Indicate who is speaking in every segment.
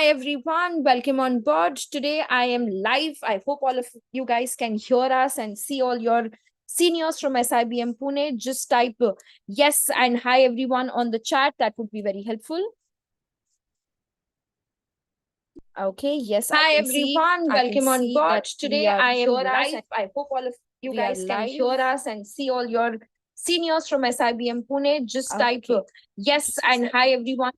Speaker 1: Hi everyone, welcome on board. Today I am live. I hope all of you guys can hear us and see all your seniors from SIBM Pune. Just type yes and hi everyone on the chat. That would be very helpful. Okay, yes.
Speaker 2: Hi everyone, welcome on board. Today I am live.
Speaker 1: I hope all of you guys can
Speaker 2: live.
Speaker 1: hear us and see all your seniors from SIBM Pune. Just type yes and hi everyone.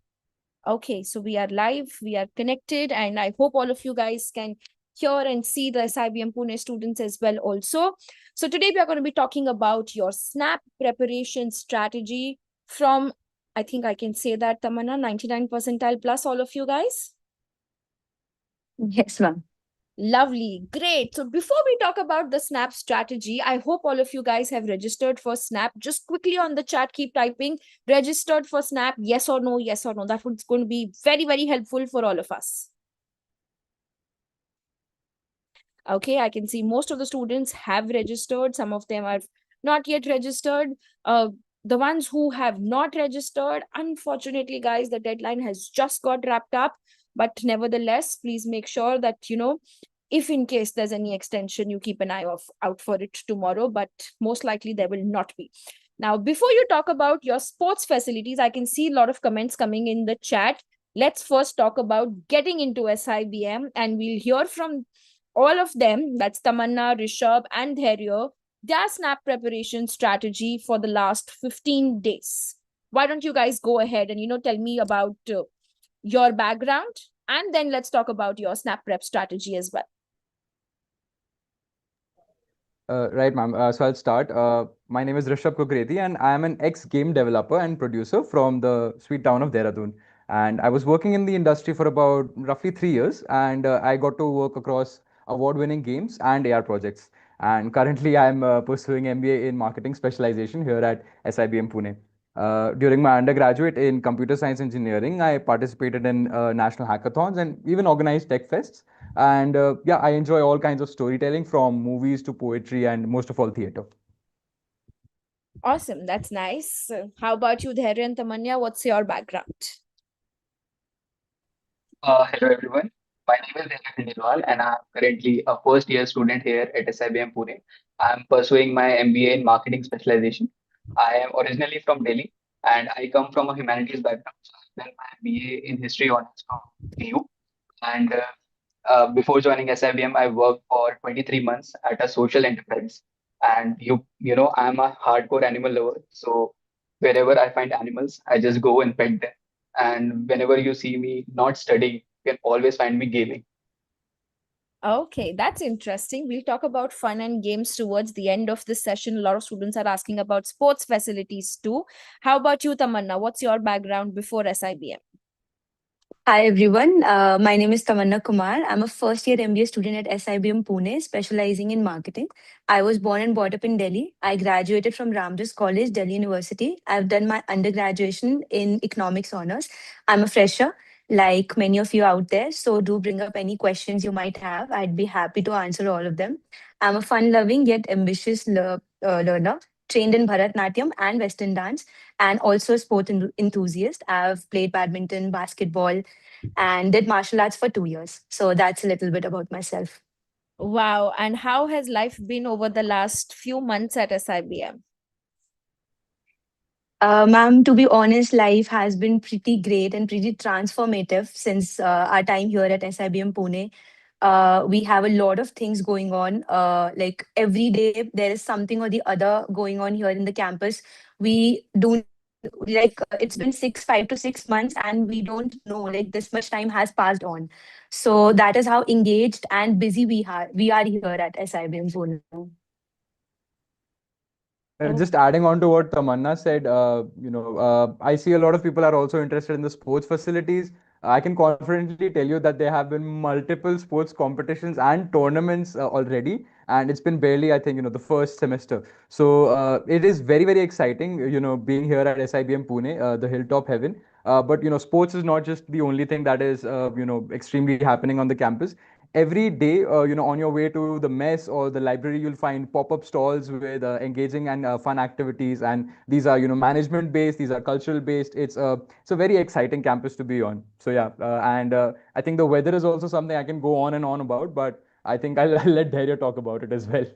Speaker 1: Okay, so we are live, we are connected, and I hope all of you guys can hear and see the SIBM Pune students as well also. So today we are going to be talking about your SNAP preparation strategy from, I think I can say that, Tamanna, 99 percentile plus all of you guys.
Speaker 2: Yes, ma'am.
Speaker 1: Lovely, great. So before we talk about the SNAP strategy, I hope all of you guys have registered for SNAP. Just quickly on the chat, keep typing registered for SNAP, yes or no, yes or no. That was going to be very, very helpful for all of us. Okay, I can see most of the students have registered. Some of them are not yet registered. The ones who have not registered, unfortunately, guys, the deadline has just got wrapped up. But nevertheless, please make sure that, if in case there's any extension, you keep an eye out for it tomorrow, but most likely there will not be. Now, before you talk about your sports facilities, I can see a lot of comments coming in the chat. Let's first talk about getting into SIBM, and we'll hear from all of them, that's Tamanna, Rishabh, and Dharya, their SNAP preparation strategy for the last 15 days. Why don't you guys go ahead and, tell me about your background, and then let's talk about your SNAP prep strategy as well.
Speaker 3: Right, ma'am. So I'll start. My name is Rishabh Kukreti, and I am an ex-game developer and producer from the sweet town of Dehradun. And I was working in the industry for about roughly 3 years, and I got to work across award-winning games and AR projects. And currently, I'm pursuing MBA in marketing specialization here at SIBM Pune. During my undergraduate in computer science engineering, I participated in national hackathons and even organized tech fests. And yeah, I enjoy all kinds of storytelling from movies to poetry and most of all theater.
Speaker 1: Awesome. That's nice. How about you, Dharya and Tamanya? What's your background?
Speaker 4: Hello everyone. My name is Devan Khandelwal and I'm currently a first year student here at SIBM Pune. I'm pursuing my MBA in marketing specialization. I am originally from Delhi and I come from a humanities background. So I've done my MBA in history honors from TU. And before joining SIBM, I worked for 23 months at a social enterprise. And I'm a hardcore animal lover. So wherever I find animals, I just go and pet them. And whenever you see me not studying, you can always find me gaming.
Speaker 1: Okay, that's interesting. We'll talk about fun and games towards the end of this session. A lot of students are asking about sports facilities too. How about you, Tamanna? What's your background before SIBM?
Speaker 2: Hi everyone, my name is Tamanna Kumar. I'm a first year MBA student at SIBM Pune, specializing in marketing. I was born and brought up in Delhi. I graduated from Ramdas College, Delhi University. I've done my undergraduation in economics honors. I'm a fresher, like many of you out there. So do bring up any questions you might have. I'd be happy to answer all of them. I'm a fun-loving yet ambitious learner, trained in Bharatnatyam and Western dance, and also a sport enthusiast. I've played badminton, basketball, and did martial arts for 2 years. So that's a little bit about myself.
Speaker 1: Wow. And how has life been over the last few months at SIBM?
Speaker 2: Ma'am, to be honest, life has been pretty great and pretty transformative since our time here at SIBM Pune. We have a lot of things going on. Like every day, there is something or the other going on here in the campus. We don't it's been 5 to 6 months, and we don't know like this much time has passed on. So that is how engaged and busy we are here at SIBM Pune.
Speaker 3: Just adding on to what Tamanna said, I see a lot of people are also interested in the sports facilities. I can confidently tell you that there have been multiple sports competitions and tournaments already, and it's been barely, I think, the first semester. So it is very, very exciting, being here at SIBM Pune, the hilltop heaven. But sports is not just the only thing that is, extremely happening on the campus. every day, on your way to the mess or the library, you'll find pop-up stalls with engaging and fun activities. And these are, management based, these are cultural based. It's a very exciting campus to be on. So yeah, and I think the weather is also something I can go on and on about, but I think I'll let Dhairya talk about it as well.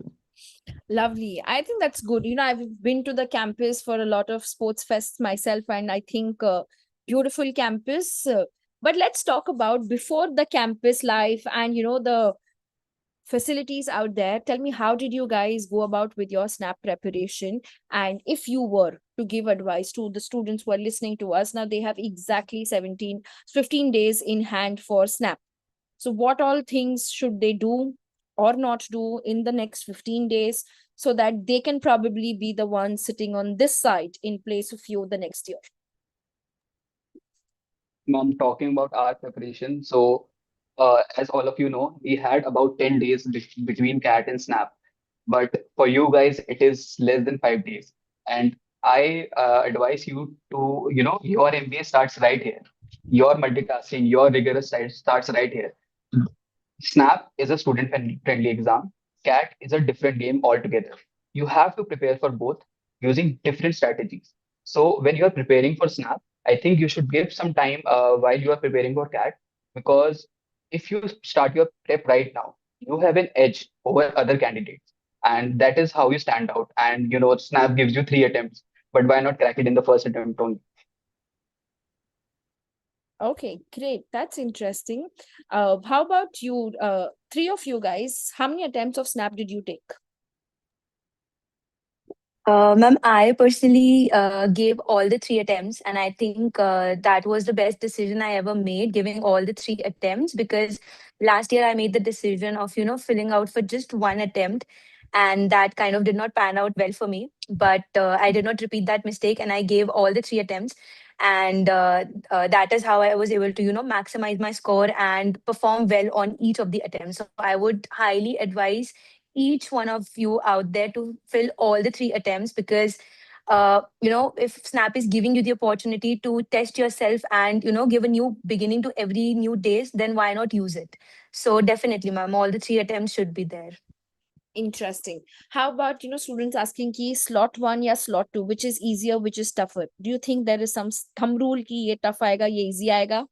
Speaker 1: Lovely. I think that's good. I've been to the campus for a lot of sports fests myself, and I think beautiful campus. But let's talk about before the campus life and the facilities out there. Tell me, how did you guys go about with your snap preparation? And if you were to give advice to the students who are listening to us now, they have exactly 15 days in hand for snap. So, what all things should they do or not do in the next 15 days so that they can probably be the ones sitting on this side in place of you the next year?
Speaker 4: Ma'am, talking about our preparation. As all of you know, we had about 10 days between CAT and SNAP. But for you guys, it is less than 5 days. And I advise you to, your MBA starts right here. Your multitasking, your rigorous side starts right here. Snap is a student friendly exam. CAT is a different game altogether. You have to prepare for both using different strategies. So when you are preparing for Snap, I think you should give some time while you are preparing for CAT, because if you start your prep right now, you have an edge over other candidates, and that is how you stand out. And Snap gives you 3 attempts, but why not crack it in the first attempt only?
Speaker 1: Okay, great. That's interesting. How about you, three of you guys? How many attempts of snap did you take?
Speaker 2: Ma'am, I personally gave all the three attempts, and I think that was the best decision I ever made, giving all the three attempts. Because last year I made the decision of, filling out for just one attempt, and that kind of did not pan out well for me. But I did not repeat that mistake, and I gave all the three attempts. And that is how I was able to, maximize my score and perform well on each of the attempts. So I would highly advise each one of you out there to fill all the three attempts, because if Snap is giving you the opportunity to test yourself and give a new beginning to every new days, then why not use it? So definitely, ma'am, all the three attempts should be there.
Speaker 1: Interesting. How about, students asking ki slot one या slot two, which is easier, which is tougher? Do you think there is some thumb rule ki ye tough आएगा, ye easy आएगा?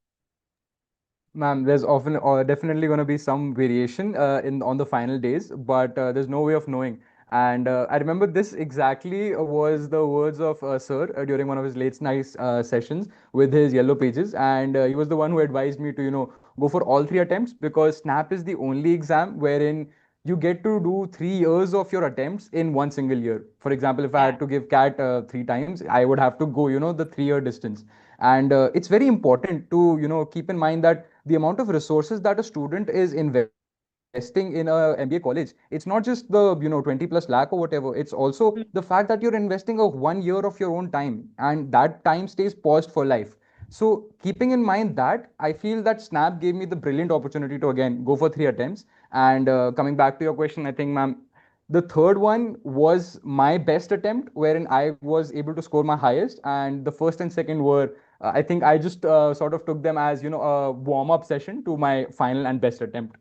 Speaker 3: Ma'am, there's often definitely going to be some variation in on the final days, but there's no way of knowing. And I remember this exactly was the words of Sir during one of his late night sessions with his yellow pages, and he was the one who advised me to go for all three attempts, because Snap is the only exam wherein you get to do 3 years of your attempts in one single year. For example, if I
Speaker 1: Yeah.
Speaker 3: had to give CAT 3 times, I would have to go the 3 year distance. And it's very important to keep in mind that the amount of resources that a student is investing in a MBA college, it's not just the 20 plus lakh or whatever. It's also the fact that you're investing a 1 year of your own time, and that time stays paused for life. So keeping in mind that, I feel that Snap gave me the brilliant opportunity to again go for 3 attempts. And coming back to your question, I think, ma'am, the third one was my best attempt, wherein I was able to score my highest, and the first and second were, I think I just sort of took them as a warm up session to my final and best attempt.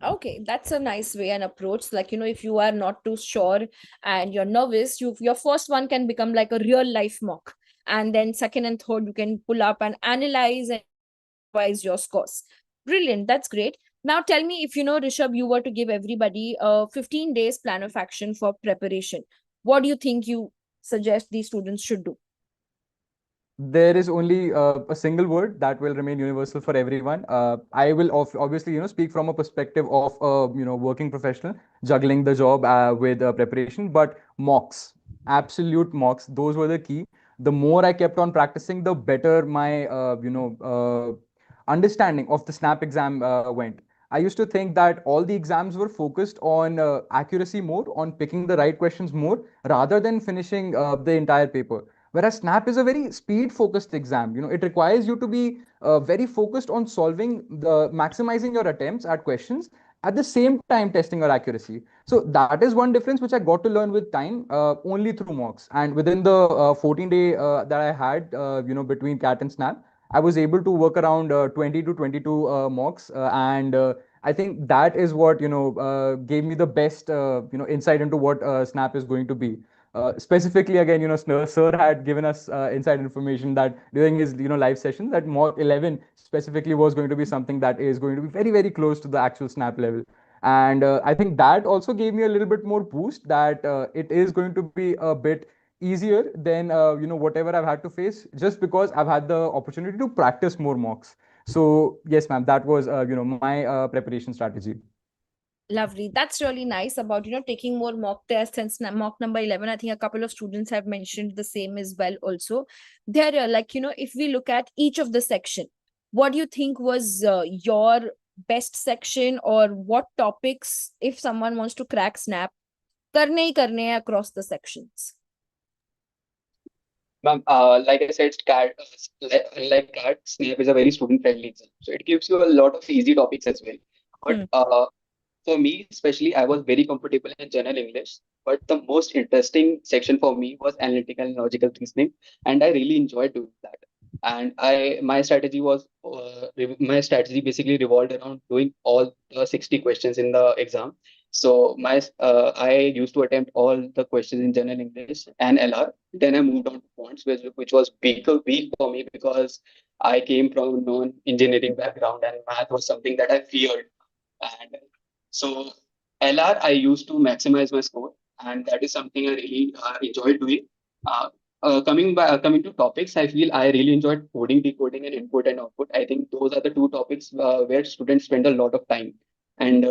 Speaker 1: Okay, that's a nice way and approach. Like, if you are not too sure and you're nervous, your first one can become like a real life mock. And then second and third, you can pull up and analyze and revise your scores. Brilliant. That's great. Now tell me, if Rishabh, you were to give everybody a 15 days plan of action for preparation, what do you think you suggest these students should do?
Speaker 3: There is only a single word that will remain universal for everyone. I will obviously speak from a perspective of a working professional juggling the job with preparation, but mocks, absolute mocks, those were the key. The more I kept on practicing, the better my understanding of the snap exam went. I used to think that all the exams were focused on accuracy more, on picking the right questions more, rather than finishing the entire paper. Whereas snap is a very speed focused exam. It requires you to be very focused on solving the maximizing your attempts at questions, at the same time testing your accuracy. So that is one difference which I got to learn with time, only through mocks. And within the 14-day that I had between cat and snap, I was able to work around 20 to 22 mocks, and I think that is what, gave me the best, insight into what Snap is going to be. Specifically, again, Sir had given us inside information that during his, live session, that mock 11 specifically was going to be something that is going to be very, very close to the actual Snap level. And I think that also gave me a little bit more boost that it is going to be a bit easier than, whatever I've had to face, just because I've had the opportunity to practice more mocks. So yes, ma'am, that was, my preparation strategy.
Speaker 1: Lovely. That's really nice about, taking more mock tests and mock number 11. I think a couple of students have mentioned the same as well also. There, like, if we look at each of the section, what do you think was your best section, or what topics, if someone wants to crack Snap, karne hi karne hai across the sections?
Speaker 4: Ma'am, like I said, like CAT, Snap is a very student-friendly exam. So it gives you a lot of easy topics as well. But for me, especially, I was very comfortable in general English. But the most interesting section for me was analytical and logical reasoning, and I really enjoyed doing that. And my strategy basically revolved around doing all the 60 questions in the exam. So I used to attempt all the questions in general English and LR. Then I moved on to quants, which was weak for me because I came from non-engineering background and math was something that I feared. And so LR, I used to maximize my score, and that is something I really enjoyed doing. Uh, coming to topics, I feel I really enjoyed coding, decoding, and input and output. I think those are the two topics where students spend a lot of time, and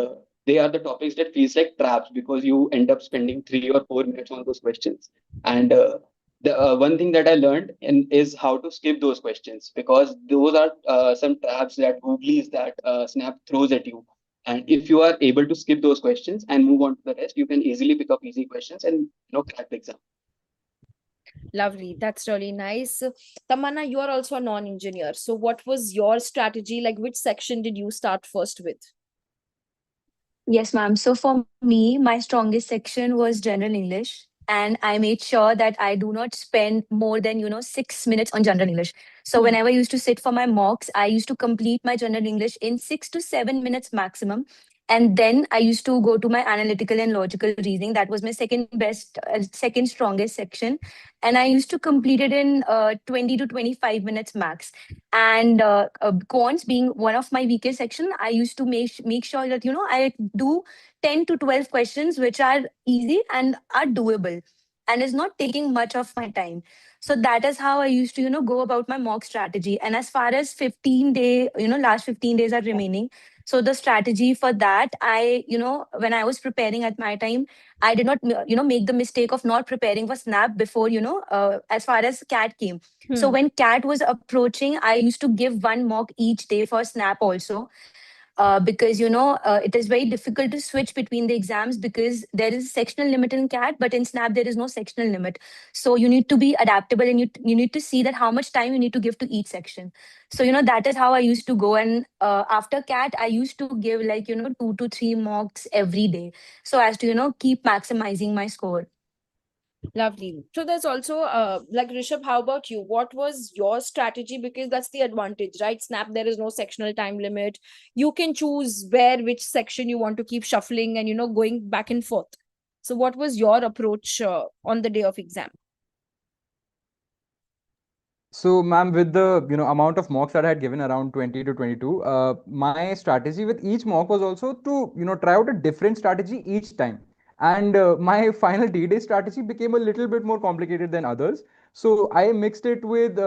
Speaker 4: they are the topics that feels like traps because you end up spending 3 or 4 minutes on those questions. And the one thing that I learned is how to skip those questions because those are some traps that Googlies that Snap throws at you, and if you are able to skip those questions and move on to the rest, you can easily pick up easy questions and crack the exam.
Speaker 1: Lovely. That's really nice. Tamanna, you are also a non-engineer. So what was your strategy? Like, which section did you start first with?
Speaker 2: Yes, ma'am. So for me, my strongest section was general English. And I made sure that I do not spend more than, 6 minutes on general English. So whenever I used to sit for my mocks, I used to complete my general English in 6 to 7 minutes maximum. And then I used to go to my analytical and logical reasoning. That was my second strongest section. And I used to complete it in 20 to 25 minutes max. And quants being one of my weakest section, I used to make sure that I do 10 to 12 questions which are easy and are doable and is not taking much of my time. So that is how I used to go about my mock strategy. And as far as 15-day, last 15 days are remaining, so the strategy for that, I when I was preparing at my time, I did not make the mistake of not preparing for Snap before as far as CAT came. So when CAT was approaching, I used to give one mock each day for Snap also, because it is very difficult to switch between the exams because there is a sectional limit in CAT, but in Snap there is no sectional limit. So you need to be adaptable, and you need to see that how much time you need to give to each section. So that is how I used to go. And after CAT, I used to give like 2 to 3 mocks every day, so as to keep maximizing my score.
Speaker 1: Lovely. So there's also like Rishabh, how about you? What was your strategy? Because that's the advantage, right? Snap, there is no sectional time limit. You can choose which section you want to keep shuffling and going back and forth. So what was your approach on the day of exam?
Speaker 3: So, ma'am, with the amount of mocks that I had given, around 20 to 22, my strategy with each mock was also to try out a different strategy each time. And my final D-Day strategy became a little bit more complicated than others. So I mixed it with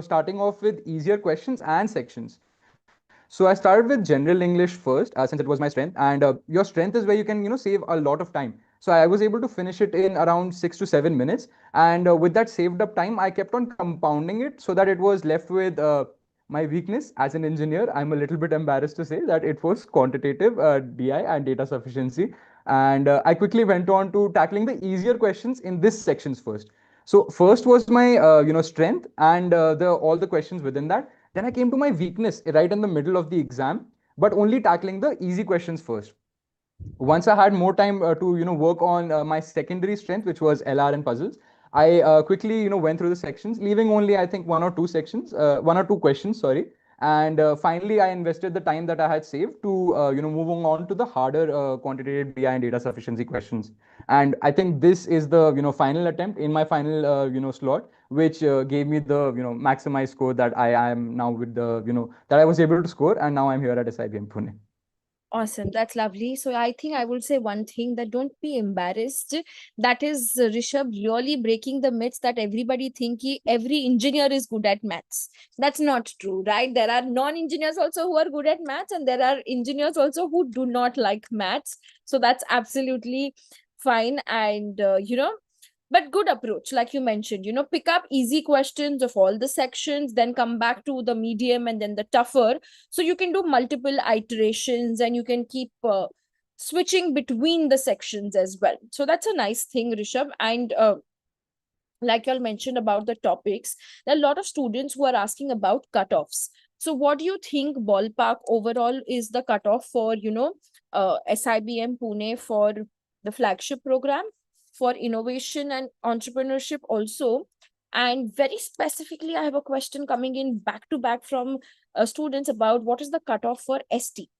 Speaker 3: starting off with easier questions and sections. So I started with general English first, since it was my strength, and your strength is where you can save a lot of time. So I was able to finish it in around 6 to 7 minutes, and with that saved up time, I kept on compounding it so that it was left with my weakness as an engineer. I'm a little bit embarrassed to say that it was quantitative DI and data sufficiency, and I quickly went on to tackling the easier questions in this sections first. So first was my strength and the all the questions within that. Then I came to my weakness right in the middle of the exam, but only tackling the easy questions first. Once I had more time to work on my secondary strength, which was LR and puzzles, I quickly went through the sections, leaving only I think one or two questions, sorry, And finally, I invested the time that I had saved to, moving on to the harder quantitative BI and data sufficiency questions. And I think this is the, final attempt in my final, slot, which gave me the, maximized score that I am now with the, that I was able to score. And now I'm here at SIBM Pune.
Speaker 1: Awesome. That's lovely. So I think I will say one thing, that don't be embarrassed. That is Rishabh really breaking the myths that everybody think every engineer is good at maths. That's not true, right? There are non-engineers also who are good at maths, and there are engineers also who do not like maths. So that's absolutely fine. And but good approach, like you mentioned, pick up easy questions of all the sections, then come back to the medium and then the tougher, so you can do multiple iterations and you can keep switching between the sections as well. So that's a nice thing, Rishabh. And like y'all mentioned about the topics, there are a lot of students who are asking about cutoffs. So what do you think ballpark overall is the cutoff for SIBM Pune for the flagship program for innovation and entrepreneurship also? And very specifically, I have a question coming in back to back from students about what is the cutoff for ST.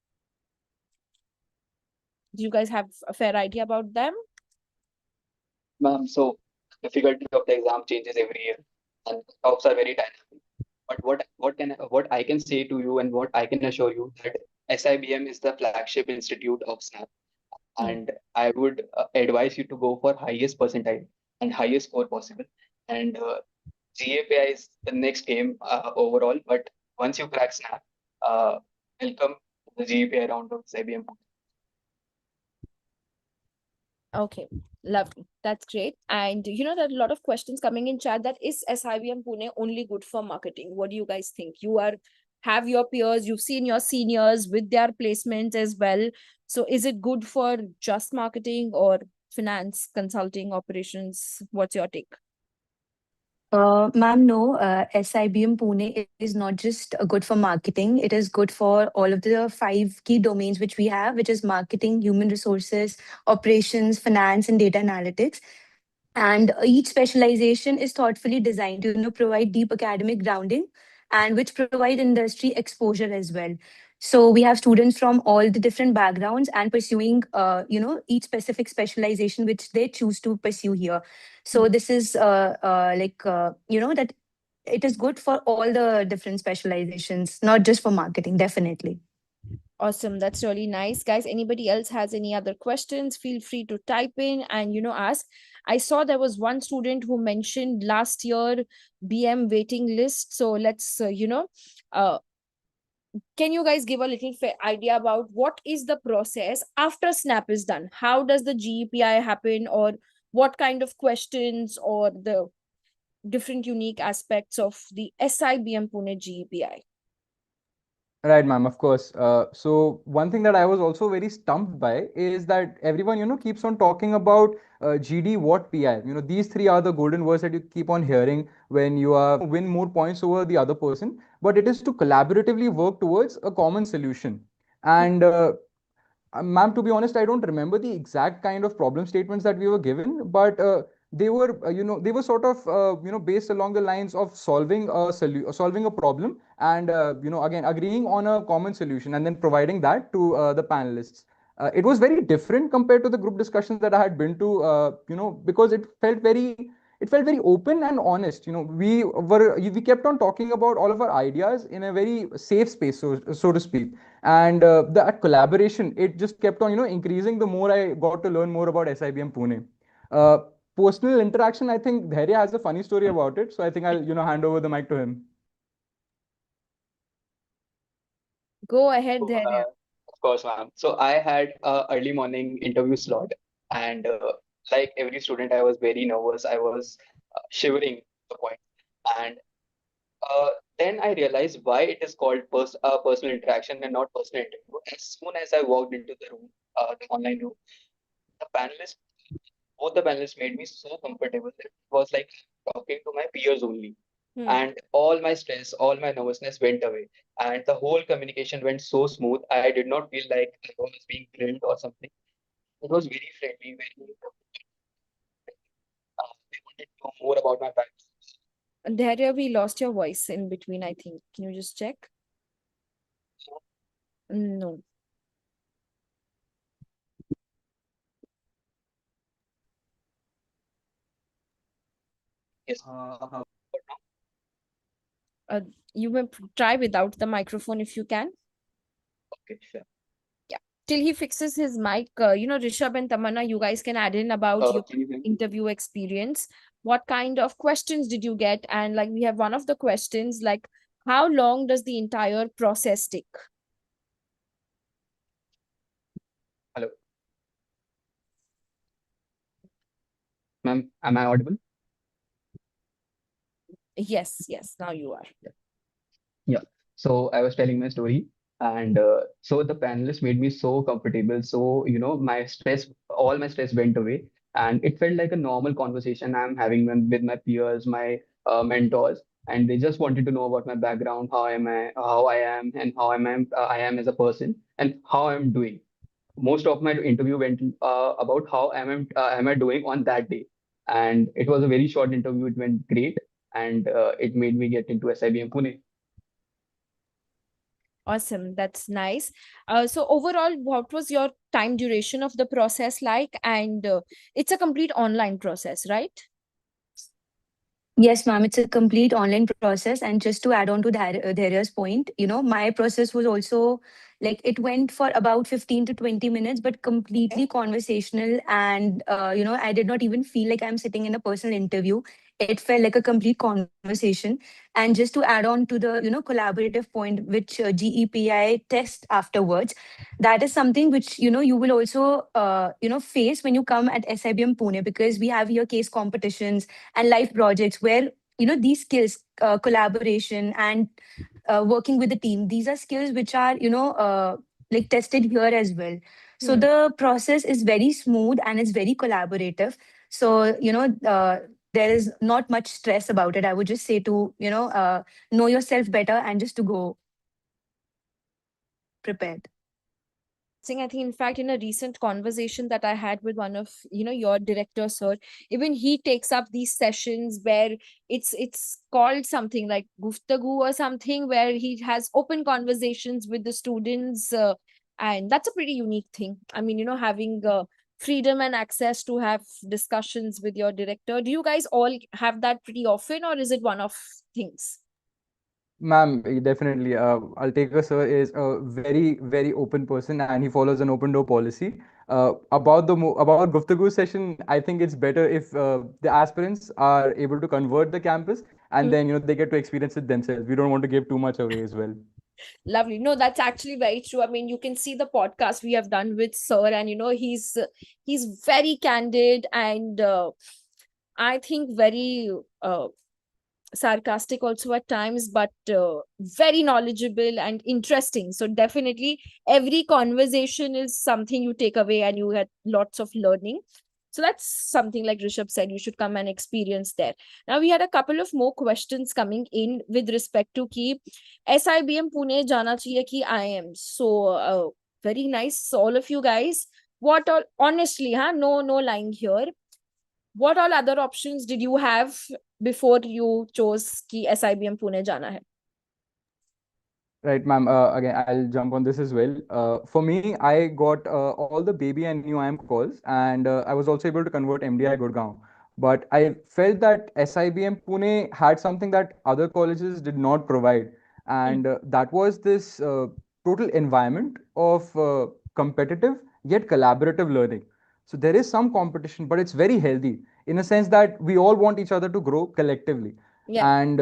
Speaker 1: Do you guys have a fair idea about them?
Speaker 4: Ma'am, so difficulty of the exam changes every year, and tops are very dynamic. But what I can say to you and what I can assure you that SIBM is the flagship institute of SNAP,
Speaker 1: Hmm.
Speaker 4: and I would advise you to go for highest percentile and highest score possible. And GAPI is the next game overall, but once you crack SNAP, welcome to the GAPI round of SIBM.
Speaker 1: Okay, lovely. That's great. And there are a lot of questions coming in chat, that is SIBM Pune only good for marketing? What do you guys think? Have your peers, you've seen your seniors with their placements as well. So is it good for just marketing or finance, consulting, operations? What's your take?
Speaker 2: Ma'am, no, SIBM Pune is not just good for marketing. It is good for all of the five key domains which we have, which is marketing, human resources, operations, finance, and data analytics. And each specialization is thoughtfully designed to provide deep academic grounding and which provide industry exposure as well. So we have students from all the different backgrounds and pursuing each specific specialization which they choose to pursue here. So this is that it is good for all the different specializations, not just for marketing, definitely.
Speaker 1: Awesome. That's really nice. Guys, anybody else has any other questions, feel free to type in and, ask. I saw there was one student who mentioned last year BM waiting list. So let's, uh, can you guys give a little idea about what is the process after SNAP is done? How does the GEPI happen, or what kind of questions or the different unique aspects of the SIBM Pune GEPI?
Speaker 3: Right, ma'am, of course. So one thing that I was also very stumped by is that everyone, keeps on talking about GD, what PI. These three are the golden words that you keep on hearing when you are win more points over the other person. But it is to collaboratively work towards a common solution. And ma'am, to be honest, I don't remember the exact kind of problem statements that we were given, but they were sort of, based along the lines of solving a problem, and again agreeing on a common solution, and then providing that to the panelists. It was very different compared to the group discussions that I had been to, because it felt very open and honest. We kept on talking about all of our ideas in a very safe space, so to speak. And that collaboration, it just kept on increasing the more I got to learn more about SIBM Pune. uh, Personal interaction, I think Dhairya has a funny story about it, so I think I'll hand over the mic to him.
Speaker 1: Go ahead
Speaker 4: So,
Speaker 1: there.
Speaker 4: of course, ma'am. So I had a early morning interview slot, and like every student, I was very nervous. I was shivering at the point, and uh, then I realized why it is called personal interaction and not personal interview. As soon as I walked into the room, the online room, the panelists, both the panelists made me so comfortable that it was like talking to my peers only.
Speaker 1: Hmm.
Speaker 4: And all my stress, all my nervousness went away. And the whole communication went so smooth. I did not feel like I was being grilled or something. It was very friendly, very they wanted to know more about my background.
Speaker 1: Daria, we lost your voice in between, I think. Can you just check? No.
Speaker 4: Yes.
Speaker 1: Uh, you may try without the microphone if you can.
Speaker 4: Okay, sure.
Speaker 1: Yeah. Till he fixes his mic, Rishabh and Tamanna, you guys can add in about your
Speaker 4: Can you hear me?
Speaker 1: interview experience. What kind of questions did you get? And like we have one of the questions, like how long does the entire process take?
Speaker 4: Hello, ma'am. Am I audible?
Speaker 1: Yes, now you are.
Speaker 4: Yeah. So I was telling my story, and so the panelists made me so comfortable. So, my stress, all my stress went away, and it felt like a normal conversation I'm having with my peers, my mentors, and they just wanted to know about my background, how I am, and I am as a person, and how I'm doing. Most of my interview went about how am I doing on that day, and it was a very short interview. It went great, and it made me get into SIBM Pune.
Speaker 1: Awesome. That's nice. So overall, what was your time duration of the process like? And it's a complete online process, right?
Speaker 2: Yes, ma'am, it's a complete online process. And just to add on to Dhairya's point, my process was also like it went for about 15 to 20 minutes, but completely conversational. And, I did not even feel like I'm sitting in a personal interview. It felt like a complete conversation. And just to add on to the, collaborative point, which GEPI test afterwards, that is something which, you will also, face when you come at SIBM Pune, because we have here case competitions and life projects where these skills, collaboration and working with the team, these are skills which are like tested here as well. So
Speaker 1: Hmm.
Speaker 2: the process is very smooth and it's very collaborative. So there is not much stress about it. I would just say to know yourself better and just to go prepared.
Speaker 1: I think, in fact, in a recent conversation that I had with one of your director, sir, even he takes up these sessions where it's called something like Guftagu or something, where he has open conversations with the students, and that's a pretty unique thing. I mean, having freedom and access to have discussions with your director. Do you guys all have that pretty often, or is it one of things?
Speaker 3: Ma'am, definitely. I'll take a sir is a very, very open person and he follows an open door policy. About Guftagu session, I think it's better if the aspirants are able to convert the campus and then they get to experience it themselves. We don't want to give too much away as well.
Speaker 1: Lovely. No, that's actually very true. I mean, you can see the podcast we have done with Sir, and he's very candid and I think very sarcastic also at times, but very knowledgeable and interesting. So definitely, every conversation is something you take away, and you had lots of learning. So that's something like Rishabh said, you should come and experience there. Now we had a couple of more questions coming in with respect to ki SIBM Pune jana chahiye ki IIMs. So very nice, all of you guys. What all honestly, huh? No lying here. What all other options did you have before you chose ki SIBM Pune jana hai?
Speaker 3: Right, ma'am. Again, I'll jump on this as well. For me, I got all the baby and new IM calls, and I was also able to convert MDI Gurgaon. But I felt that SIBM Pune had something that other colleges did not provide,
Speaker 1: Hmm.
Speaker 3: and that was this total environment of competitive yet collaborative learning. So there is some competition, but it's very healthy in a sense that we all want each other to grow collectively.
Speaker 1: Yeah.
Speaker 3: And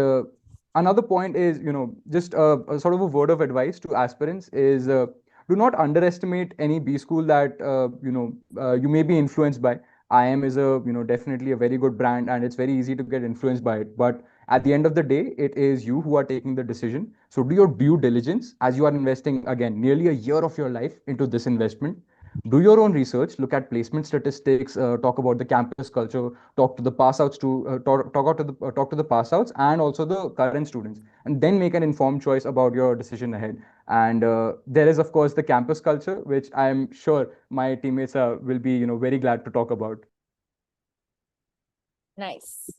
Speaker 3: another point is just a sort of a word of advice to aspirants is do not underestimate any B school that you may be influenced by. IM is a definitely a very good brand and it's very easy to get influenced by it, but at the end of the day it is you who are taking the decision. So do your due diligence as you are investing again nearly a year of your life into this investment. Do your own research, look at placement statistics, talk about the campus culture, talk to the pass outs to talk to the pass outs and also the current students, and then make an informed choice about your decision ahead. And there is of course the campus culture, which I'm sure my teammates will be very glad to talk about.
Speaker 1: Nice.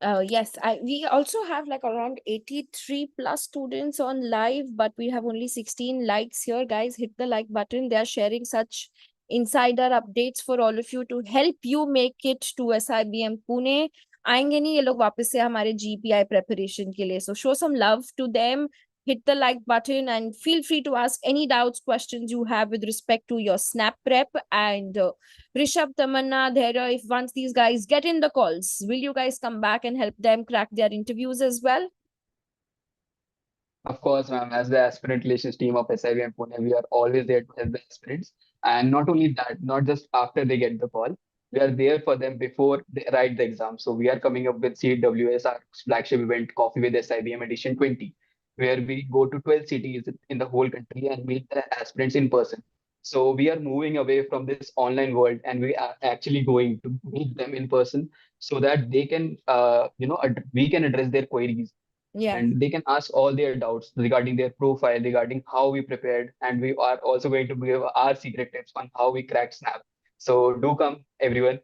Speaker 1: Yes, we also have like around 83 plus students on live, but we have only 16 likes here. Guys, hit the like button. They are sharing such insider updates for all of you to help you make it to SIBM Pune. आएंगे नहीं ये लोग वापस से हमारे GPI preparation के लिए. So show some love to them. Hit the like button and feel free to ask any doubts, questions you have with respect to your snap prep. And Rishabh, Tamanna, Dhaira, if once these guys get in the calls, will you guys come back and help them crack their interviews as well?
Speaker 4: Of course, ma'am, as the aspirant relations team of SIBM Pune, we are always there to help the aspirants. And not only that, not just after they get the call, we are there for them before they write the exam. So we are coming up with CWS, our flagship event, Coffee with SIBM Edition 20, where we go to 12 cities in the whole country and meet the aspirants in person. So we are moving away from this online world and we are actually going to meet them in person so that they can, we can address their queries
Speaker 1: Yeah.
Speaker 4: and they can ask all their doubts regarding their profile, regarding how we prepared, and we are also going to give our secret tips on how we crack Snap. So do come, everyone.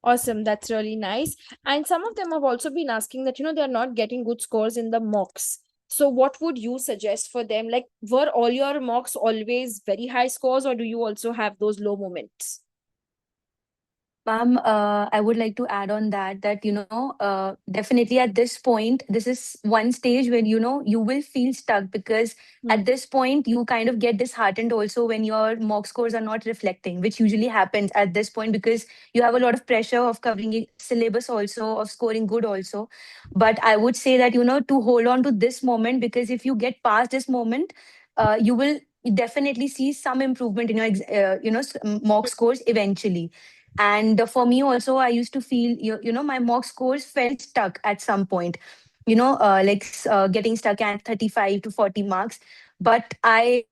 Speaker 1: Awesome. That's really nice. And some of them have also been asking that, they're not getting good scores in the mocks. So what would you suggest for them? Like, were all your mocks always very high scores, or do you also have those low moments?
Speaker 2: Ma'am, I would like to add on that, definitely at this point, this is one stage when, you will feel stuck because
Speaker 1: Hmm.
Speaker 2: at this point, you kind of get disheartened also when your mock scores are not reflecting, which usually happens at this point because you have a lot of pressure of covering syllabus also, of scoring good also. But I would say that, to hold on to this moment, because if you get past this moment, you will definitely see some improvement in your, mock scores eventually. And for me also, I used to feel, my mock scores felt stuck at some point, getting stuck at 35 to 40 marks. But the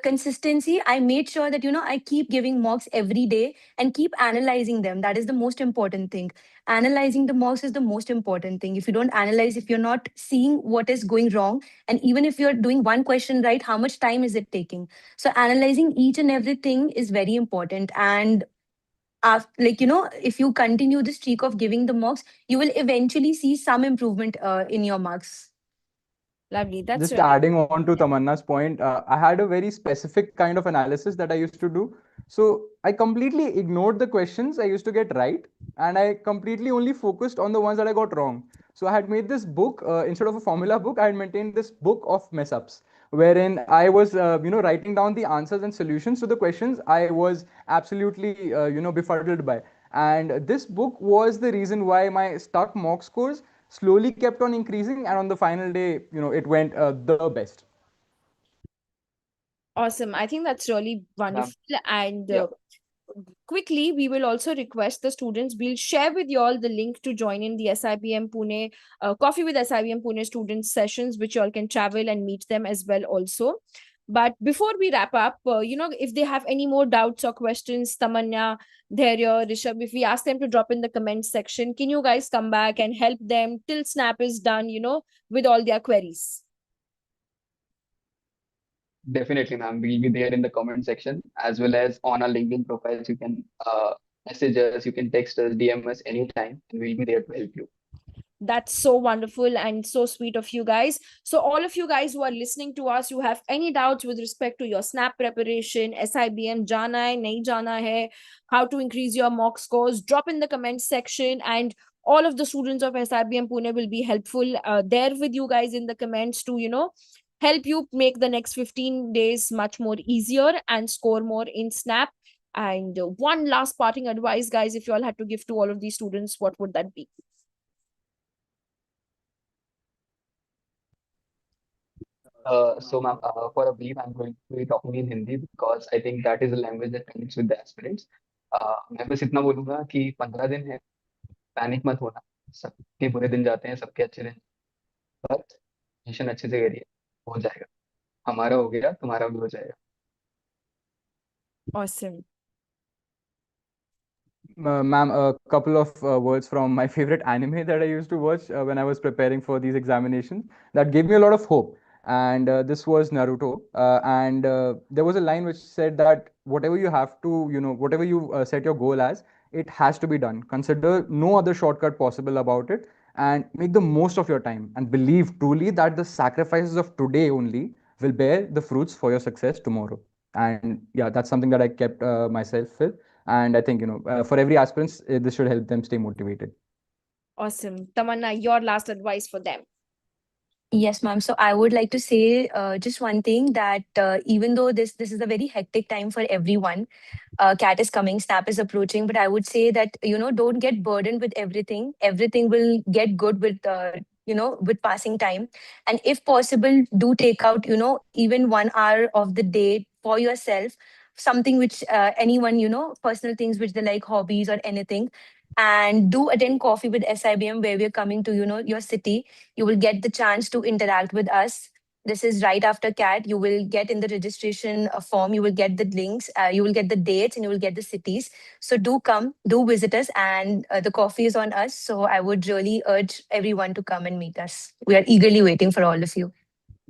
Speaker 2: consistency, I made sure that, I keep giving mocks every day and keep analyzing them. That is the most important thing. Analyzing the mocks is the most important thing. If you don't analyze, if you're not seeing what is going wrong, and even if you're doing one question right, how much time is it taking? So analyzing each and everything is very important. And if you continue the streak of giving the mocks, you will eventually see some improvement in your marks.
Speaker 1: Lovely. That's
Speaker 3: Just
Speaker 1: really
Speaker 3: adding on to Tamanna's point, I had a very specific kind of analysis that I used to do. So I completely ignored the questions I used to get right, and I completely only focused on the ones that I got wrong. So I had made this book instead of a formula book. I had maintained this book of mess ups, wherein I was writing down the answers and solutions to the questions I was absolutely befuddled by. And this book was the reason why my stuck mock scores slowly kept on increasing, and on the final day, it went the best.
Speaker 1: awesome. I think that's really wonderful. And
Speaker 4: Yeah,
Speaker 1: quickly, we will also request the students. We'll share with you all the link to join in the SIBM Pune Coffee with SIBM Pune students sessions, which you all can travel and meet them as well also. But before we wrap up, if they have any more doubts or questions, Tamanya, Dhairya, Rishabh, if we ask them to drop in the comment section, can you guys come back and help them till Snap is done, with all their queries?
Speaker 4: definitely, ma'am. We'll be there in the comment section as well as on our LinkedIn profiles. You can message us, you can text us, DM us anytime, and we'll be there to help you.
Speaker 1: That's so wonderful and so sweet of you guys. So, all of you guys who are listening to us, you have any doubts with respect to your SNAP preparation, SIBM, jana hai, nahi jana hai, how to increase your mock scores, drop in the comment section. And all of the students of SIBM Pune will be helpful there with you guys in the comments to, help you make the next 15 days much more easier and score more in SNAP. And one last parting advice, guys, if you all had to give to all of these students, what would that be?
Speaker 4: So, ma'am, for a brief, I'm going to be talking in Hindi because I think that is the language that connects with the aspirants. मैं बस इतना बोलूंगा कि 15 दिन है, panic मत होना. सबके बुरे दिन जाते हैं, सबके अच्छे दिन. बस मिशन अच्छे से करिए, हो जाएगा. हमारा हो गया, तुम्हारा भी हो जाएगा.
Speaker 1: Awesome.
Speaker 3: Ma'am, a couple of words from my favorite anime that I used to watch when I was preparing for these examinations that gave me a lot of hope. And this was Naruto. And there was a line which said that whatever you have to, whatever you set your goal as, it has to be done. Consider no other shortcut possible about it, and make the most of your time, and believe truly that the sacrifices of today only will bear the fruits for your success tomorrow. And yeah, that's something that I kept myself with. And I think, for every aspirants, this should help them stay motivated.
Speaker 1: Awesome. Tamanna, your last advice for them.
Speaker 2: Yes, ma'am. So I would like to say just one thing, that even though this is a very hectic time for everyone, cat is coming, snap is approaching, but I would say that, don't get burdened with everything. Everything will get good with with passing time. And if possible, do take out, even 1 hour of the day for yourself, something which anyone, personal things which they like, hobbies or anything. And do attend coffee with SIBM, where we're coming to, your city. You will get the chance to interact with us. This is right after CAT. You will get in the registration form, you will get the links, you will get the dates, and you will get the cities. So do come, do visit us, and the coffee is on us. So I would really urge everyone to come and meet us. We are eagerly waiting for all of you.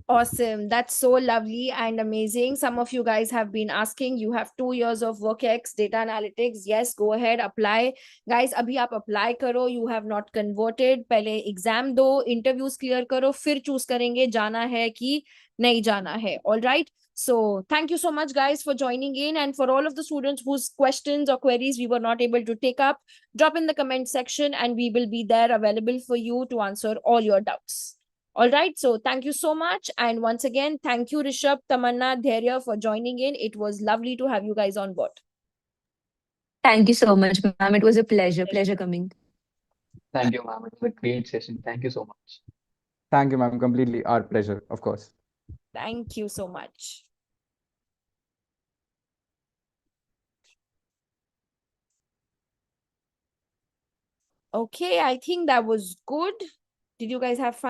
Speaker 1: Awesome. That's so lovely and amazing. Some of you guys have been asking, you have 2 years of WorkX data analytics. Yes, go ahead, apply. Guys, abhi aap apply karo. You have not converted. Pehle exam do, interviews clear karo, fir choose karenge jana hai ki nahi jana hai. All right. So thank you so much, guys, for joining in. And for all of the students whose questions or queries we were not able to take up, drop in the comment section and we will be there available for you to answer all your doubts. All right. So thank you so much. And once again, thank you, Rishabh, Tamanna, Dhairya for joining in. It was lovely to have you guys on board.
Speaker 2: Thank you so much, ma'am. It was a pleasure coming.
Speaker 4: Thank you, ma'am. It was a great session. Thank you so much.
Speaker 3: Thank you, ma'am. Completely our pleasure, of course.
Speaker 1: Thank you so much. Okay, I think that was good. Did you guys have fun?